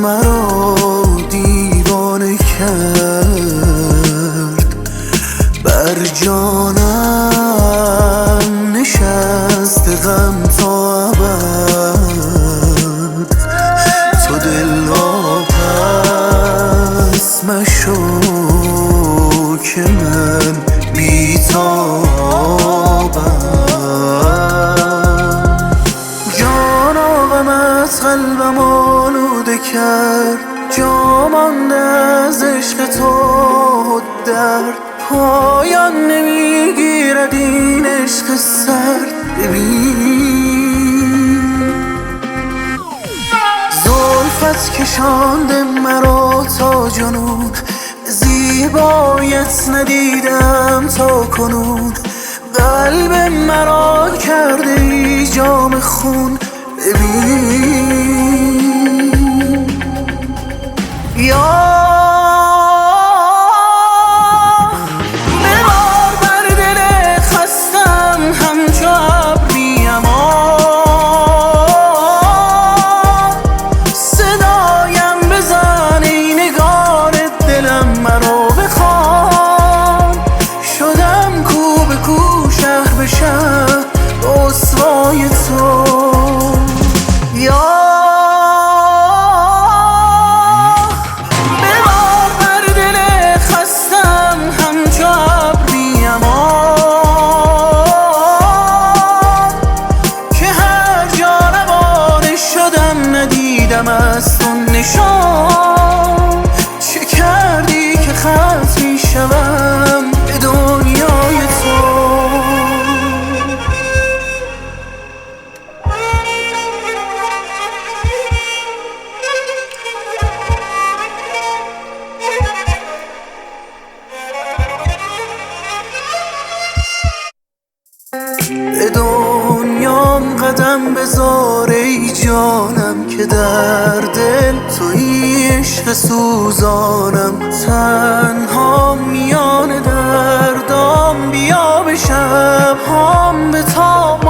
مرا دیوانه کرد، بر جانم نشست غم تا ابد. تو دلواپس مشو که من بی‌تابم. جانا غمت قلبم آلوده کرد، جا مانده از عشق تو درد. پایان نمیگیرد این عشق سرد. ببین زلفت کشانده مرا تا جنون، زیبایت ندیدم تا کنون. قلب مرا کرده ای جام خون. ببین یا ببار بر دل خستم همچو ابری امان. صدایم بزن ای نگار دلم مرا بخوان. شدم کو به کو شهر به شهر رسوای تو. یا ببار بر دل خستم همچو ابری امان، که هر جا روانه شدم ندیدم از تو نشان. چه کردی که ختم می شوم به دنیای تو؟ به دنیام قدم بذار ای جانم، که در دل تویی عشق سوزانم. تنها میان دردام بیا به شب‌هام بتاب.